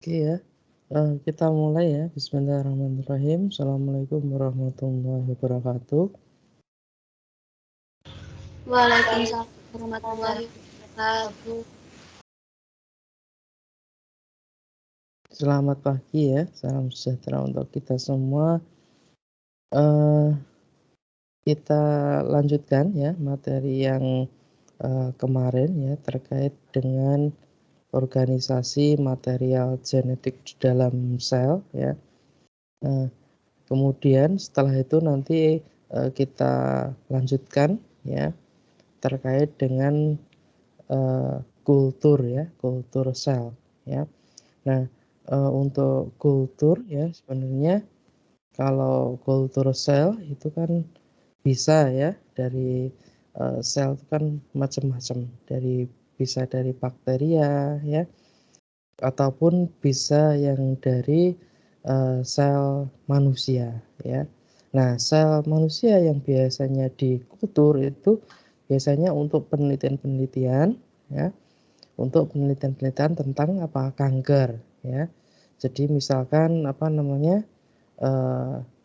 Oke ya, kita mulai ya. Bismillahirrahmanirrahim. Assalamualaikum warahmatullahi wabarakatuh. Waalaikumsalam warahmatullahi wabarakatuh. Selamat pagi ya, salam sejahtera untuk kita semua. Eh, kita lanjutkan ya materi yang kemarin ya terkait dengan organisasi material genetik di dalam sel ya. Kemudian setelah itu nanti kita lanjutkan ya terkait dengan kultur ya, kultur sel ya. Nah, untuk kultur ya sebenarnya kalau kultur sel itu kan bisa ya dari, sel itu kan macam-macam, bisa dari bakteria ya, ataupun bisa yang dari, sel manusia ya. Nah, sel manusia yang biasanya dikultur itu biasanya untuk penelitian-penelitian ya. Untuk penelitian-penelitian tentang apa, kanker ya. Jadi misalkan apa namanya,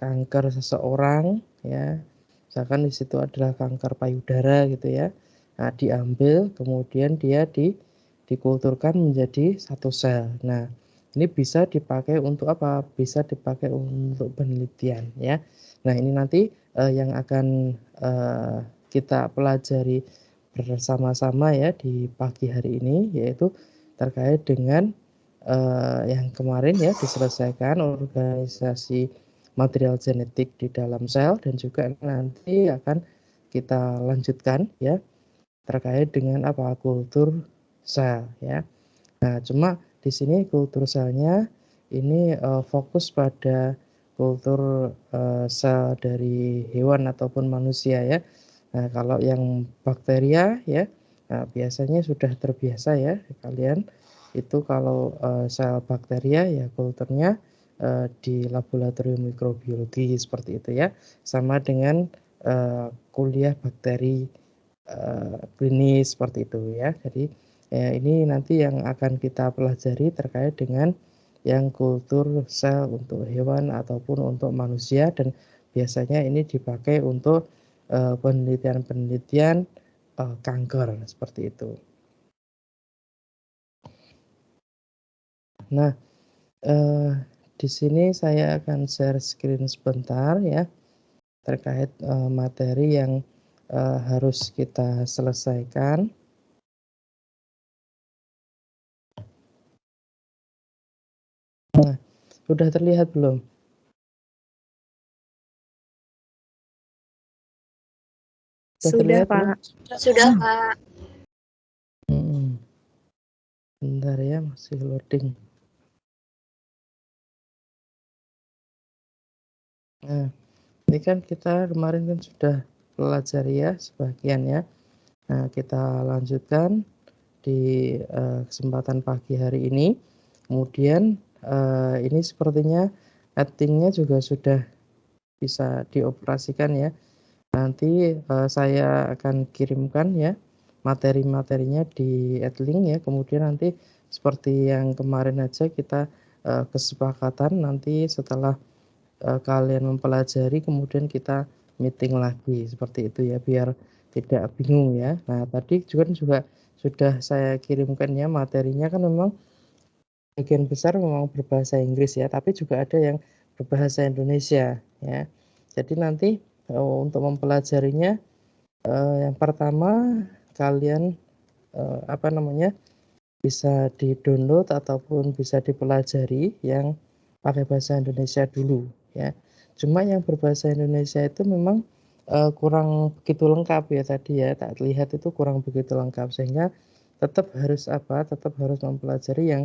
kanker seseorang ya, misalkan di situ adalah kanker payudara gitu ya. Nah, diambil kemudian dia dikulturkan menjadi satu sel. Nah, ini bisa dipakai untuk apa, bisa dipakai untuk penelitian ya. Nah, ini nanti, yang akan, kita pelajari bersama-sama ya di pagi hari ini, yaitu terkait dengan, yang kemarin ya diselesaikan organisasi material genetik di dalam sel, dan juga nanti akan kita lanjutkan ya terkait dengan apa, kultur sel ya. Nah, cuma di sini kultur selnya ini, fokus pada kultur, sel dari hewan ataupun manusia ya. Nah, kalau yang bakteria ya, nah biasanya sudah terbiasa ya kalian, itu kalau, sel bakteria ya kulturnya, di laboratorium mikrobiologi seperti itu ya. Sama dengan, kuliah bakteri, klinis seperti itu ya. Jadi, ini nanti yang akan kita pelajari terkait dengan yang kultur sel untuk hewan ataupun untuk manusia, dan biasanya ini dipakai untuk, penelitian-penelitian, kanker seperti itu. Nah, eee, di sini saya akan share screen sebentar ya, terkait, materi yang, harus kita selesaikan. Nah, sudah terlihat belum? Sudah Sudah, terlihat belum? Pak. Sudah, Pak. Mhm. Bentar ya, masih loading. Nah, ini kan kita kemarin kan sudah pelajari ya sebagian ya. Nah, kita lanjutkan di, kesempatan pagi hari ini. Kemudian, ini sepertinya adding-nya juga sudah bisa dioperasikan ya. Nanti, saya akan kirimkan ya materi-materinya di Adlink ya, kemudian nanti seperti yang kemarin aja kita, kesepakatan nanti setelah, kalian mempelajari kemudian kita meeting lagi, seperti itu ya, biar tidak bingung ya. Nah, tadi juga sudah saya kirimkan ya materinya, kan memang sebagian besar memang berbahasa Inggris ya, tapi juga ada yang berbahasa Indonesia ya. Jadi nanti, untuk mempelajarinya, yang pertama kalian, apa namanya, bisa di-download ataupun bisa dipelajari yang pakai bahasa Indonesia dulu ya. Cuma yang berbahasa Indonesia itu memang, kurang begitu lengkap ya tadi ya, tak lihat itu kurang begitu lengkap, sehingga tetap harus apa, tetap harus mempelajari yang,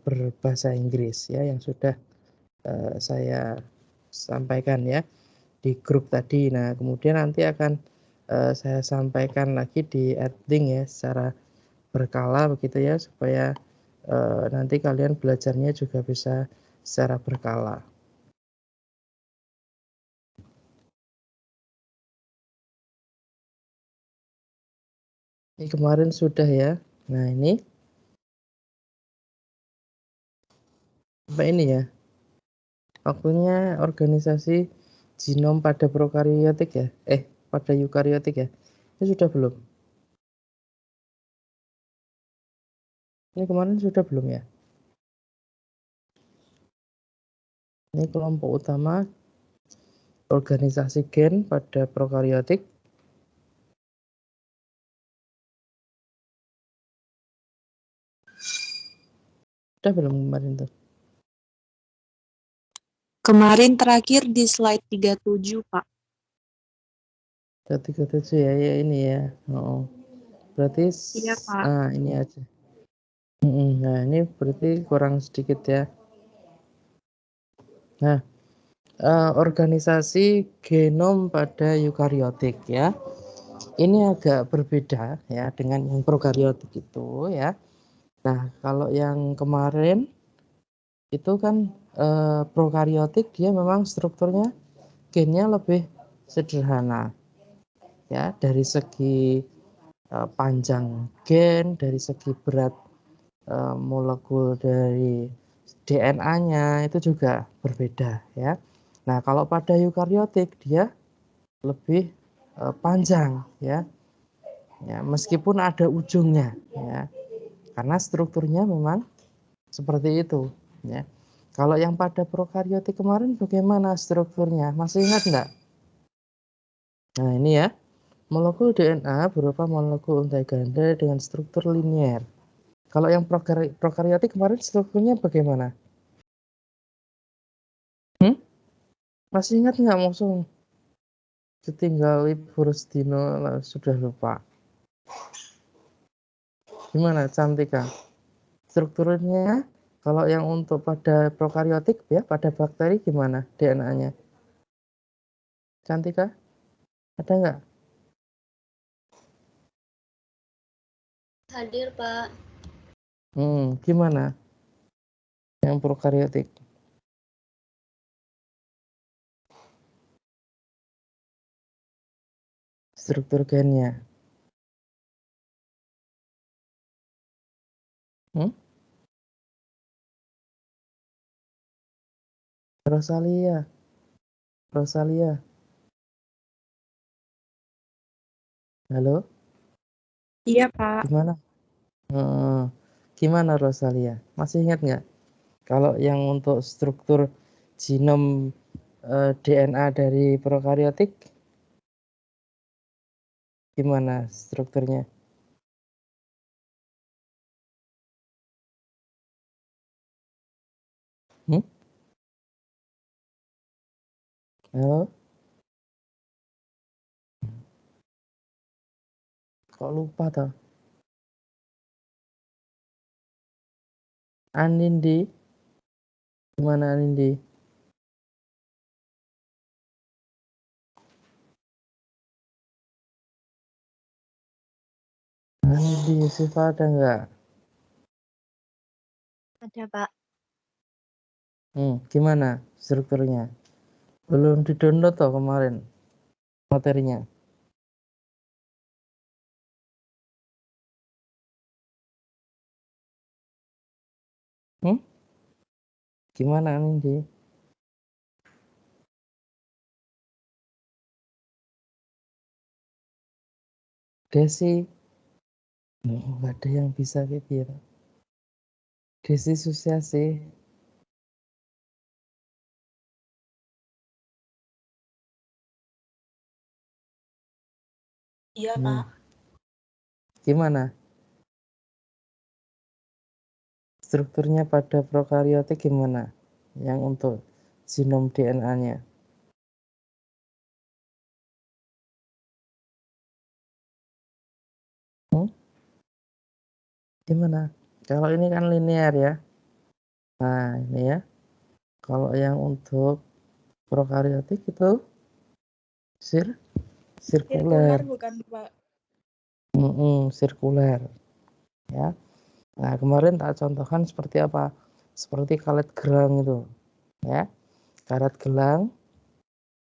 berbahasa Inggris ya, yang sudah, saya sampaikan ya di grup tadi. Nah, kemudian nanti akan, saya sampaikan lagi di Adlink ya secara berkala begitu ya, supaya, nanti kalian belajarnya juga bisa secara berkala. Ini kemarin sudah ya. Nah, ini Apa ini ya? Waktunya organisasi genom pada prokariotik ya? Pada eukariotik ya? Ini sudah belum? Ini kemarin sudah belum ya? Ini kelompok utama organisasi gen pada prokariotik. Sudah belum kemarin tuh? Kemarin terakhir di slide 37, Pak. 37 ya, ya ini ya. Oh. Berarti Iya, Pak. ini aja. Nah, ini berarti kurang sedikit ya. Nah, organisasi genom pada eukariotik ya. Ini agak berbeda ya dengan yang prokariotik itu ya. Nah, kalau yang kemarin itu kan prokariotik dia memang strukturnya gennya lebih sederhana ya, dari segi panjang gen, dari segi berat molekul dari DNA-nya itu juga berbeda ya. Nah, kalau pada eukariotik dia lebih panjang ya. Ya, meskipun ada ujungnya ya. Karena strukturnya memang seperti itu ya. Kalau yang pada prokariotik kemarin bagaimana strukturnya? Masih ingat enggak? Nah, ini ya. Molekul DNA berupa molekul untai ganda dengan struktur linier. Kalau yang prokariotik kemarin strukturnya bagaimana? Masih ingat nggak langsung? Ditinggal Ibu Rustino sudah lupa. Gimana Cantika? Strukturnya kalau yang untuk pada prokariotik ya, pada bakteri gimana DNA-nya? Cantika? Ada nggak? Hadir, Pak. Gimana? Yang prokariotik? Struktur gennya. Rosalia. Halo? Iya, Pak. Gimana? Gimana Rosalia? Masih ingat nggak? Kalau yang untuk struktur genom DNA dari prokariotik gimana strukturnya? Halo? Kok lupa toh? Anindi? Gimana Anindi? Anindi, Siva ada nggak? Ada, Pak. Gimana strukturnya? Belum di-download toh kemarin materinya? Gimana Anindi? Desi? Nggak ada yang bisa kayak gitu. Desi Susiasi? Iya, Pak. Gimana? Strukturnya pada prokariotik gimana? Yang untuk genom DNA-nya? Gimana? Kalau ini kan linear ya. Nah, ini ya. Kalau yang untuk prokariotik itu sirkuler. Bukan, Pak? Sirkuler. Ya. Nah, kemarin tak contohkan seperti apa? Seperti karet gelang itu. Ya. Karet gelang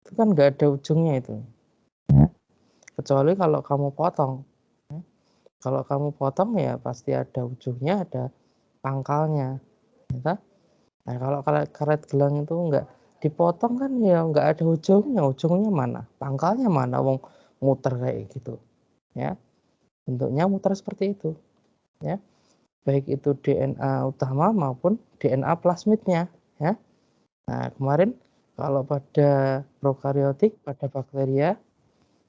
itu kan nggak ada ujungnya itu. Ya. Kecuali kalau kamu potong. Ya. Kalau kamu potong ya pasti ada ujungnya, ada pangkalnya. Ya. Nah, kalau karet gelang itu nggak dipotong kan ya nggak ada ujungnya mana? Pangkalnya mana wong muter kayak gitu, ya. Bentuknya muter seperti itu, ya. Baik itu DNA utama maupun DNA plasmidnya, ya. Nah, kemarin kalau pada prokariotik, pada bakteria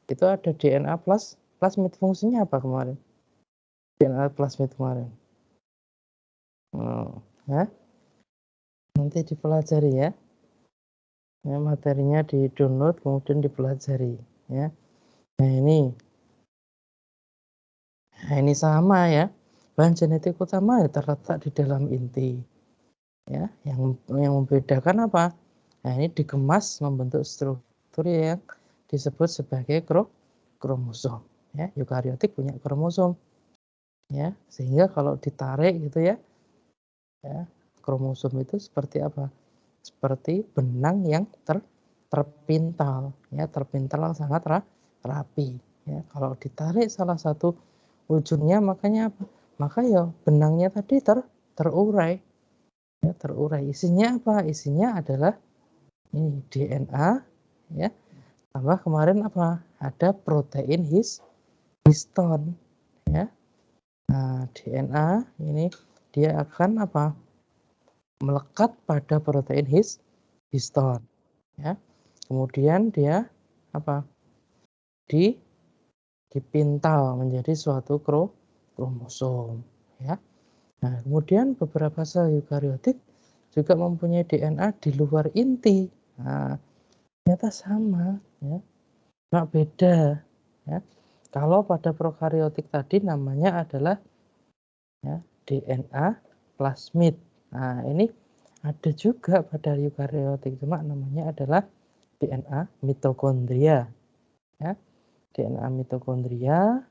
itu ada DNA plasmid, fungsinya apa kemarin? DNA plasmid kemarin. Ya. Nanti dipelajari ya. Ya, materinya di-download kemudian dipelajari, ya. Nah, ini sama ya. Bahan genetik utama ya terletak di dalam inti. Ya, yang membedakan apa? Nah, ini dikemas membentuk struktur yang disebut sebagai kromosom. Ya, eukariotik punya kromosom. Ya, sehingga kalau ditarik gitu ya, kromosom itu seperti apa? Seperti benang yang terpintal, ya, terpintal sangat rapi. Ya, kalau ditarik salah satu ujungnya makanya apa? Maka ya benangnya tadi terurai. Ya, terurai. Isinya apa? Isinya adalah ini DNA, ya. Tambah kemarin apa? Ada protein histon, ya. Nah, DNA ini dia akan apa? Melekat pada protein histon, ya. Kemudian dia apa? Dipintal menjadi suatu kromosom, ya. Nah, kemudian beberapa sel eukariotik juga mempunyai DNA di luar inti. Nah, ternyata sama, ya. Cuma beda, ya. Kalau pada prokariotik tadi namanya adalah ya, DNA plasmid. Nah, ini ada juga pada eukariotik, cuma namanya adalah DNA mitokondria, ya. DNA mitokondria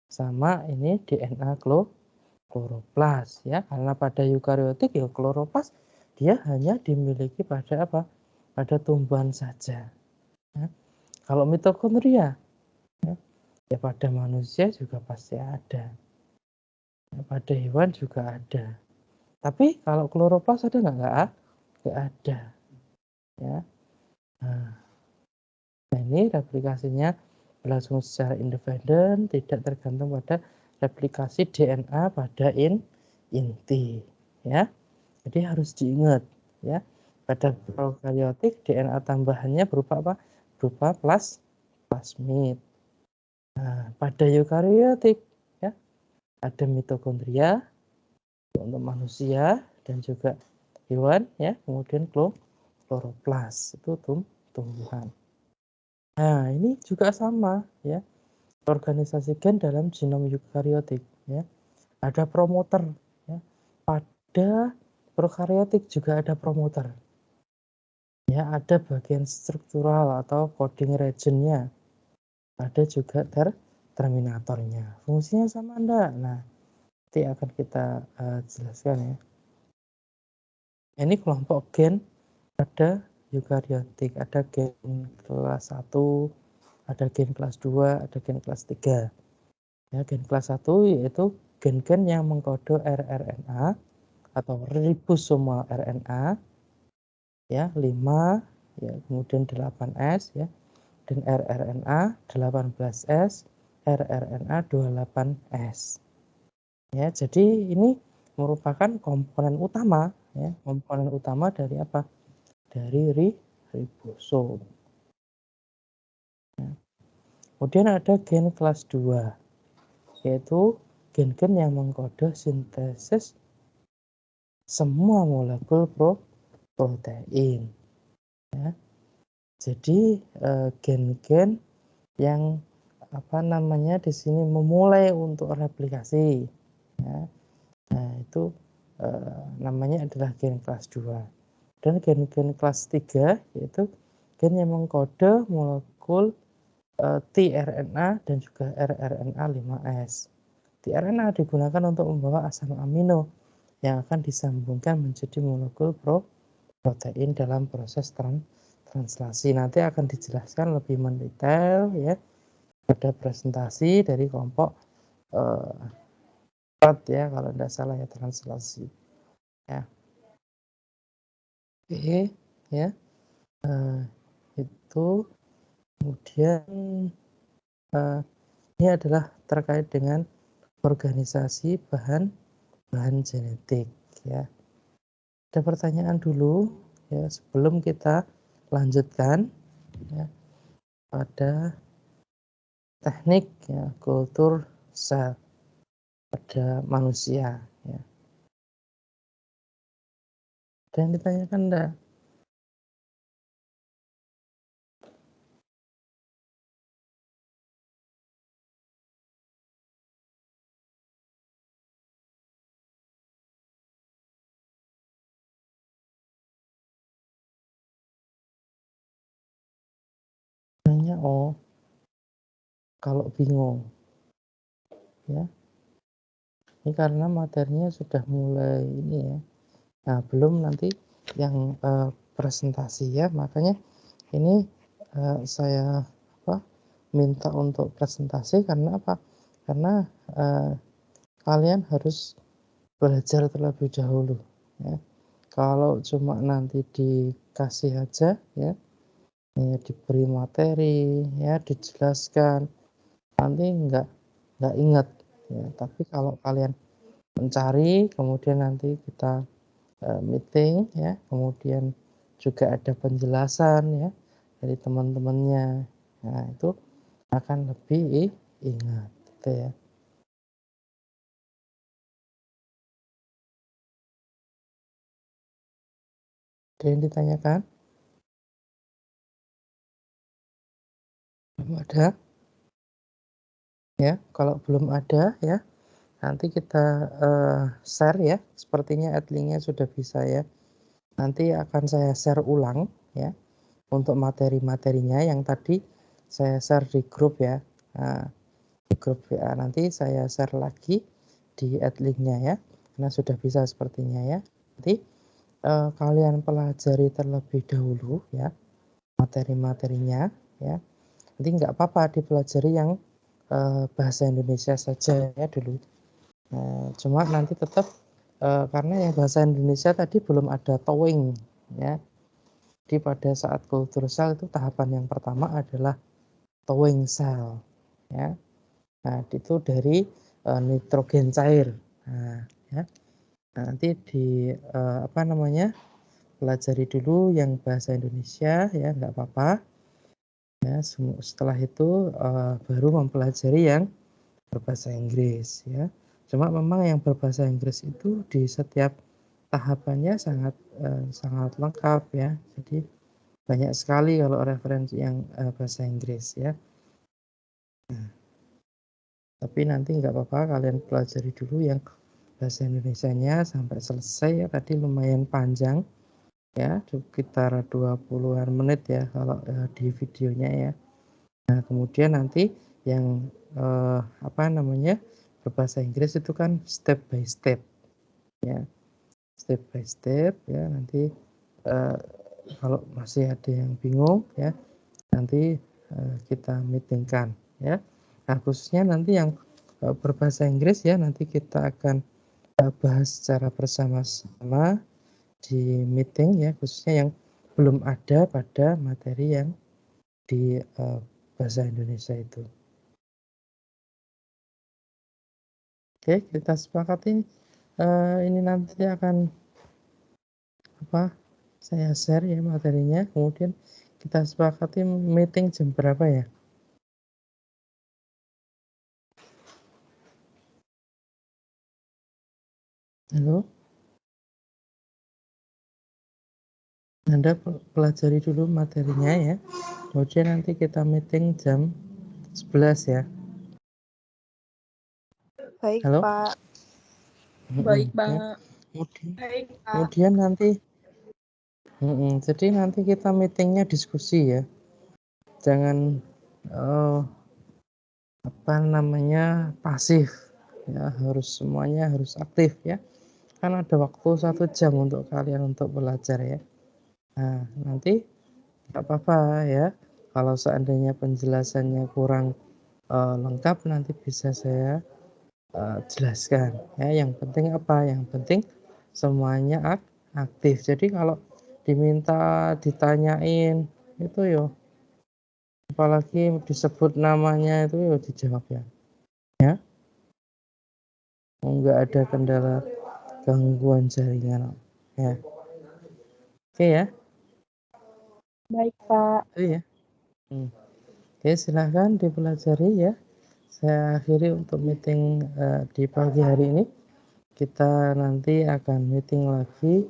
sama ini DNA kloroplas, ya. Karena pada eukariotik ya kloroplas dia hanya dimiliki pada apa? Pada tumbuhan saja. Ya. Kalau mitokondria ya pada manusia juga pasti ada. Ya, pada hewan juga ada. Tapi kalau kloroplas ada nggak? Nggak ada. Ya. Nah, ini replikasinya berlangsung secara independen, tidak tergantung pada replikasi DNA pada inti. Ya. Jadi harus diingat, ya. Pada prokariotik DNA tambahannya berupa apa? Berupa plasmid. Nah, pada eukariotik ya ada mitokondria untuk manusia dan juga hewan, ya. Kemudian kloroplas itu tumbuhan. Nah, ini juga sama, ya. Organisasi gen dalam genom eukariotik, ya. Ada promoter, ya. Pada prokariotik juga ada promoter. Ya, ada bagian struktural atau coding region-nya. Ada juga terminatornya. Fungsinya sama enggak? Nah, nanti akan kita jelaskan ya. Ini kelompok gen pada eukariotik. Ada gen kelas 1, ada gen kelas 2, ada gen kelas 3. Ya, gen kelas 1 yaitu gen-gen yang mengkode rRNA atau ribosomal RNA, ya, 5, ya, kemudian 8S, ya. Dan rRNA 18S, rRNA 28S. Ya, jadi ini merupakan komponen utama, ya, komponen utama dari apa? Dari ribosom. Ya. Kemudian ada gen kelas 2, yaitu gen-gen yang mengkode sintesis semua molekul protein. Ya. Jadi gen-gen yang apa namanya di sini memulai untuk replikasi, ya. Nah, itu namanya adalah gen kelas 2. Dan gen-gen kelas 3 yaitu gen yang mengkode molekul tRNA dan juga rRNA 5S. tRNA digunakan untuk membawa asam amino yang akan disambungkan menjadi molekul protein dalam proses translasi. Nanti akan dijelaskan lebih mendetail, ya, pada presentasi dari kelompok 4, ya, kalau tidak salah, ya, translasi, ya. Oke, ya. Itu kemudian ini adalah terkait dengan organisasi bahan genetik, ya. Ada pertanyaan dulu, ya, sebelum kita lanjutkan, ya, pada teknik, ya, kultur sel pada manusia, ya. Ada yang ditanyakan enggak? Oh, kalau bingung, ya, ini karena materinya sudah mulai ini, ya. Nah, belum nanti yang presentasi, ya, makanya ini saya minta untuk presentasi karena apa? Karena kalian harus belajar terlebih dahulu, ya. Kalau cuma nanti dikasih aja, ya, diberi materi, ya, dijelaskan, nanti nggak ingat, ya. Tapi kalau kalian mencari, kemudian nanti kita meeting, ya, kemudian juga ada penjelasan, ya, dari teman-temannya. Nah, itu akan lebih ingat, gitu ya. Ada yang ditanyakan? Belum ada? Ya, kalau belum ada, ya, nanti kita share, ya. Sepertinya adlinknya sudah bisa, ya. Nanti akan saya share ulang, ya, untuk materi-materinya yang tadi saya share di grup, ya. Nah, di grup WA nanti saya share lagi di adlinknya, ya, karena sudah bisa sepertinya, ya. Nanti kalian pelajari terlebih dahulu, ya, materi-materinya, ya. Nanti nggak apa-apa dipelajari yang bahasa Indonesia saja, ya, dulu. Cuma nanti tetap karena yang bahasa Indonesia tadi belum ada towing, ya. Jadi pada saat kultur sel itu tahapan yang pertama adalah towing sel, ya. Nah, itu dari nitrogen cair. Nah, ya. Nah, nanti pelajari dulu yang bahasa Indonesia, ya, nggak apa-apa. Ya, setelah itu baru mempelajari yang berbahasa Inggris, ya. Cuma memang yang berbahasa Inggris itu di setiap tahapannya sangat lengkap, ya. Jadi banyak sekali kalau referensi yang bahasa Inggris, ya. Nah, tapi nanti nggak apa-apa kalian pelajari dulu yang bahasa Indonesianya sampai selesai, ya. Tadi lumayan panjang, ya, sekitar 20-an menit, ya, kalau di videonya, ya. Nah, kemudian nanti yang berbahasa Inggris itu kan step by step, ya, step by step, ya. Nanti kalau masih ada yang bingung, ya, nanti kita meetingkan, ya. Nah, khususnya nanti yang berbahasa Inggris, ya, nanti kita akan bahas secara bersama-sama di meeting, ya, khususnya yang belum ada pada materi yang di bahasa Indonesia itu. Oke, kita sepakati ini nanti akan saya share, ya, materinya, kemudian kita sepakati meeting jam berapa, ya. Halo, Anda pelajari dulu materinya, ya, kemudian nanti kita meeting jam 11, ya. Baik, Halo. Pak. Baik, Ya. Pak. Kemudian nanti jadi nanti kita meetingnya diskusi, ya. Jangan pasif, ya, semuanya harus aktif, ya. Kan ada waktu 1 jam untuk kalian untuk belajar, ya. Nah, nanti nggak apa-apa, ya, kalau seandainya penjelasannya kurang lengkap nanti bisa saya jelaskan, ya. Yang penting apa? Yang penting semuanya aktif. Jadi kalau diminta ditanyain itu yo, apalagi disebut namanya itu yo dijawab ya. Ya. Nggak ada kendala gangguan jaringan. Ya. Oke ya. Baik, Pak. Itu ya. Oke, silahkan dipelajari ya. Saya akhiri untuk meeting di pagi hari ini. Kita nanti akan meeting lagi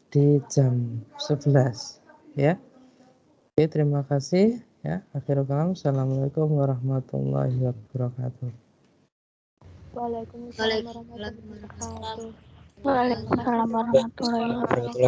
di jam 11 ya. Oke, terima kasih ya. Akhirul kalam. Assalamualaikum warahmatullahi wabarakatuh. Waalaikumsalam warahmatullahi wabarakatuh. Waalaikumsalam warahmatullahi wabarakatuh.